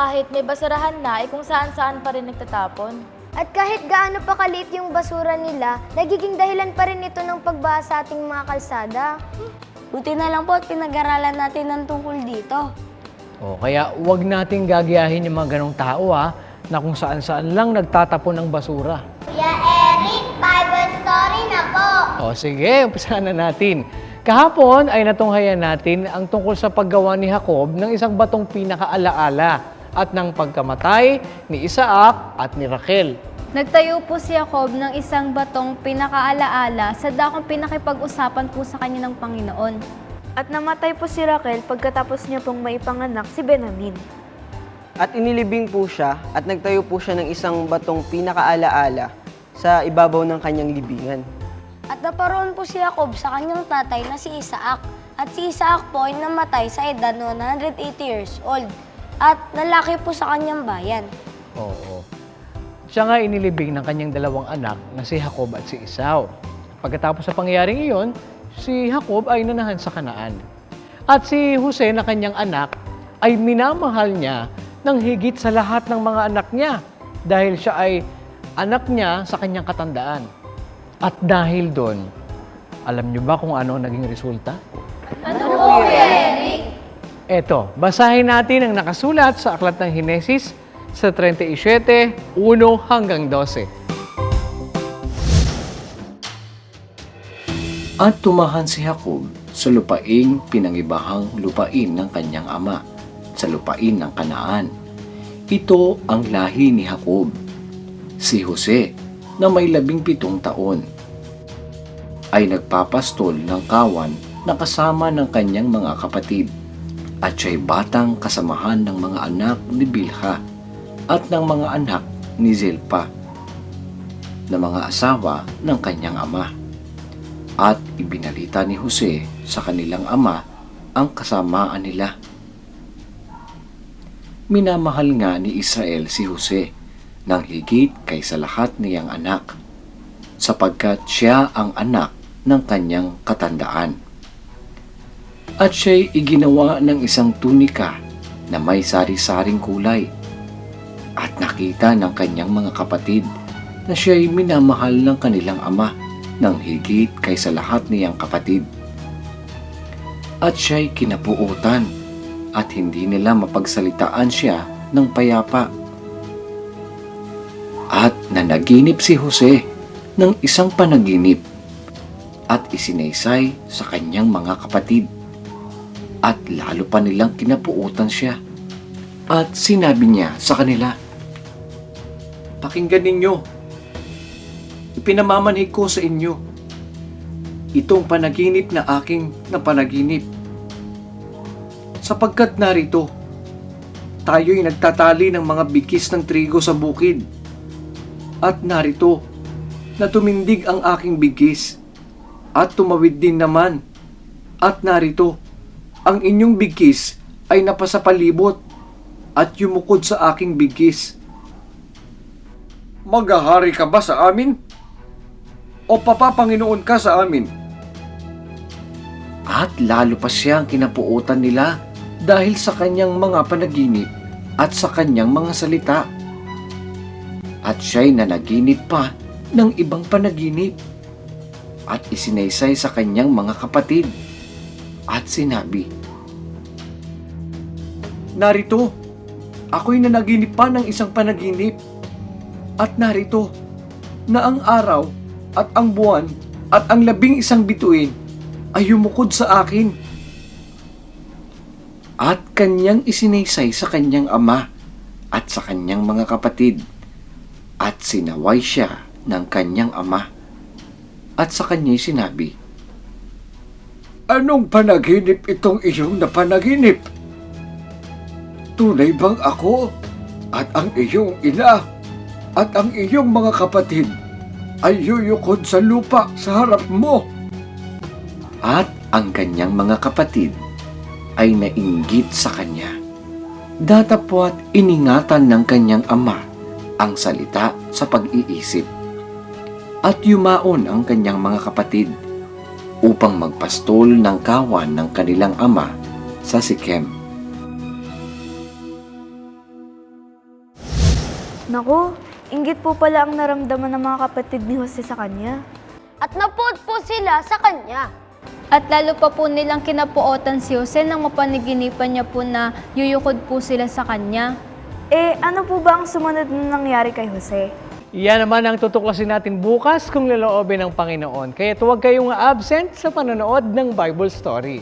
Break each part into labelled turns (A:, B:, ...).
A: kahit may basurahan na, kung saan-saan pa rin nagtatapon.
B: At kahit gaano pa kaliit yung basura nila, nagiging dahilan pa rin ito ng pagbaha sa ating mga kalsada.
C: Buti na lang po at pinag-aralan natin ng tungkol dito.
D: Kaya huwag nating gagayahin yung mga ganong tao na kung saan-saan lang nagtatapon ng basura.
B: Kuya Eric, Bible story na po!
D: Sige, umpisahan na natin. Kahapon ay natunghayan natin ang tungkol sa paggawa ni Jacob ng isang batong pinakaalaala at ng pagkamatay ni Isaac at ni Raquel.
E: Nagtayo po si Jacob ng isang batong pinakaalaala sa dakong pinakipag-usapan po sa kanya ng Panginoon.
A: At namatay po si Raquel pagkatapos niya pong maipanganak si Benjamin.
F: At inilibing po siya at nagtayo po siya ng isang batong pinakaalaala sa ibabaw ng kanyang libingan.
C: At naparoon po si Jacob sa kanyang tatay na si Isaac. At si Isaac po ay namatay sa edad na 180 years old. At nalaki po sa kanyang bayan.
D: Siya nga inilibing ng kanyang dalawang anak na si Jacob at si Esau. Pagkatapos sa pangyayaring iyon, si Jacob ay nanahan sa Kanaan. At si Jose na kanyang anak ay minamahal niya ng higit sa lahat ng mga anak niya dahil siya ay anak niya sa kanyang katandaan. At dahil doon, alam niyo ba kung ano ang naging resulta?
E: Ano po, Eric?
D: Eto, basahin natin ang nakasulat sa Aklat ng Henesis sa 37:1 hanggang 12.
G: At tumahan si Jacob sa lupaing pinangibahang lupain ng kanyang ama, sa lupain ng Kanaan. Ito ang lahi ni Jacob. Si Jose, na may 17 taon, ay nagpapastol ng kawan na kasama ng kanyang mga kapatid, at siya'y batang kasamahan ng mga anak ni Bilha at ng mga anak ni Zilpa, na mga asawa ng kanyang ama. At ibinalita ni Jose sa kanilang ama ang kasamaan nila. Minamahal nga ni Israel si Jose ng higit kaysa lahat niyang anak, sapagkat siya ang anak ng kanyang katandaan. At siya'y iginawa ng isang tunika na may sari-saring kulay, at nakita ng kanyang mga kapatid na siya'y minamahal ng kanilang ama ng higit kaysa lahat niyang kapatid. At siya'y kinapuutan, at hindi nila mapagsalitaan siya ng payapa. At nanaginip si Jose ng isang panaginip at isinaysay sa kanyang mga kapatid, at lalo pa nilang kinapuutan siya. At sinabi niya sa kanila, "Pakinggan ninyo, ipinamamanhig ko sa inyo itong panaginip na aking napanaginip. Sapagkat narito, tayo'y nagtatali ng mga bikis ng trigo sa bukid. At narito, na tumindig ang aking bigis, at tumawid din naman. At narito, ang inyong bigis ay napasapalibot, at yumukod sa aking bigis. Maghahari ka ba sa amin? O papapanginoon ka sa amin?" At lalo pa siyang kinapuutan nila dahil sa kanyang mga panaginip at sa kanyang mga salita. At siya'y nanaginip pa ng ibang panaginip at isinaysay sa kanyang mga kapatid at sinabi, "Narito, ako'y nanaginip pa ng isang panaginip, at narito, na ang araw at ang buwan at ang 11 bituin ay yumukod sa akin." At kanyang isinaysay sa kanyang ama at sa kanyang mga kapatid, at sinaway siya ng kanyang ama. At sa kanya'y sinabi, "Anong panaginip itong iyong napanaginip? Tunay bang ako at ang iyong ina at ang iyong mga kapatid ay yuyukod sa lupa sa harap mo?" At ang kanyang mga kapatid ay nainggit sa kanya. Datapwat iningatan ng kanyang ama ang salita sa pag-iisip. At yumaon ang kanyang mga kapatid upang magpastol ng kawan ng kanilang ama sa Sikem.
A: Naku, inggit po pala ang naramdaman ng mga kapatid ni Jose sa kanya.
B: At napuot po sila sa kanya.
E: At lalo pa po nilang kinapuotan si Jose nang mapanaginipan niya po na yuyukod po sila sa kanya.
A: Eh, ano po ba ang sumunod na nangyari kay Jose?
D: Yan naman ang tutuklasin natin bukas kung laloobin ng Panginoon. Kaya huwag kayong absent sa panonood ng Bible story.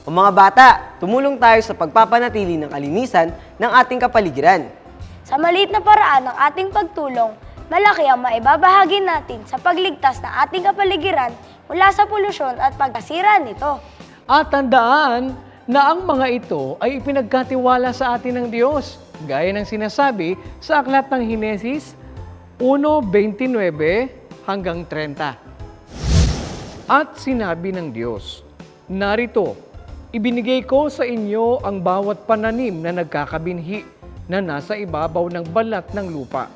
F: O mga bata, tumulong tayo sa pagpapanatili ng kalinisan ng ating kapaligiran.
C: Sa maliit na paraan ng ating pagtulong, malaki ang maibabahagi natin sa pagligtas ng ating kapaligiran mula sa polusyon at pagkasira nito.
D: At tandaan na ang mga ito ay ipinagkatiwala sa atin ng Diyos, gaya ng sinasabi sa aklat ng Henesis 1:29 hanggang 30. At sinabi ng Diyos, "Narito, ibinigay ko sa inyo ang bawat pananim na nagkakabinhi na nasa ibabaw ng balat ng lupa,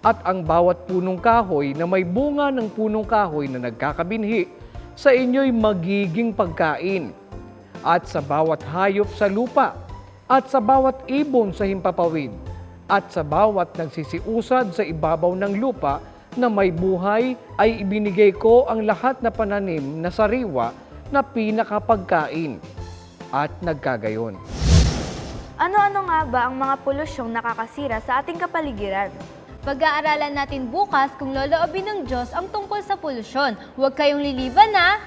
D: at ang bawat punong kahoy na may bunga ng punong kahoy na nagkakabinhi sa inyo'y magiging pagkain, at sa bawat hayop sa lupa, at sa bawat ibon sa himpapawid, at sa bawat nagsisiusad sa ibabaw ng lupa na may buhay ay ibinigay ko ang lahat na pananim na sariwa na pinakapagkain." At nagkagayon.
A: Ano-ano nga ba ang mga polusyong nakakasira sa ating kapaligiran?
E: Pag-aaralan natin bukas kung loloobin ng Diyos ang tungkol sa polusyon. Huwag kayong liliban na!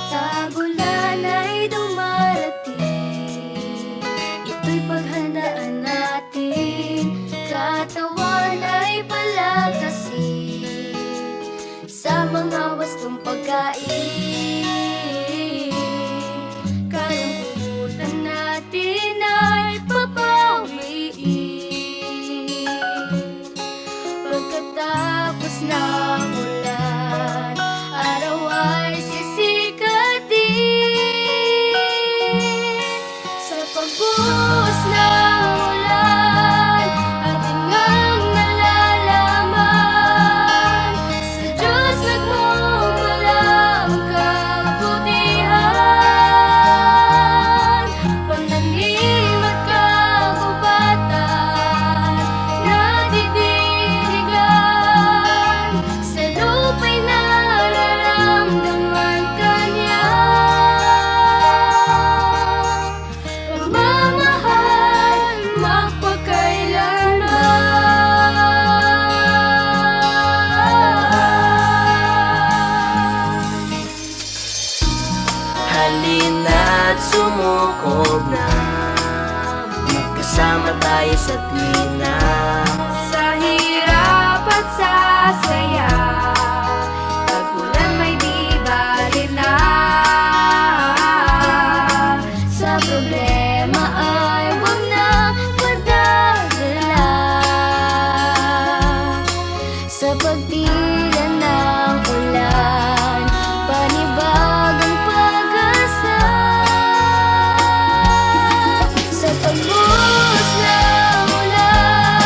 H: Tagulan ay dumarating, ito'y paghandaan natin. Katawan ay palakasin sa mga wastong pagkain. Kalambutan natin ay papawiin. Pagkatapos ng ulan, araw ay sisikatin. Sa pagbuhos ng ulan, ating ngang nalalaman, sa Diyos nagmumula ang kabutihan. Pananim at kagubatan, nadidirigan, sa lupa'y nararamdaman kanya. Pagmamahal, magpakailanman.
I: Halina't sumukob na, magkasama tayo sa tuwina.
H: Sa hirap at sa saya, pag-ulan may di bali na. Sa problema ay huwag na padadala. Sa pagtila ng ulan, panibagang pag-asa. Sa pagbuhos ng ulan,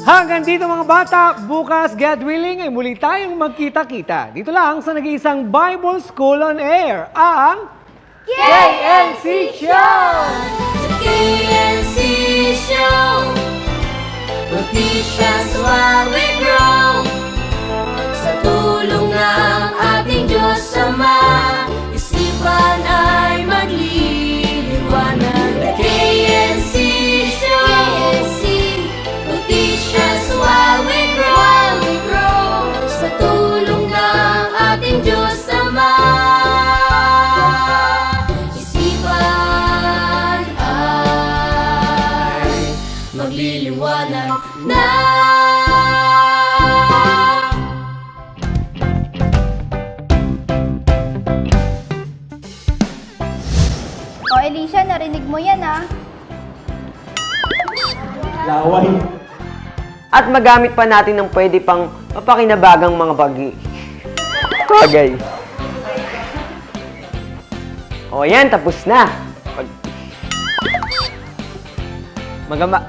D: Hanggang dito mga bata, bukas, God willing, ay muli tayong magkita-kita. Dito lang sa nag-iisang Bible School on Air, ang KNC Show!
H: Sa KNC Show, Noticias while we grow. Sa tulong ng ating Diyos Ama, isipan ay magliliwanag. The KNC Show, Noticias while we grow. Sa tulong ng ating Diyos Ama, isipan ay magliliwanag na.
E: O Alicia, narinig mo yan ah.
F: At magamit pa natin ng pwede pang mapakinabagang mga bagay. O yan, tapos na. Magama...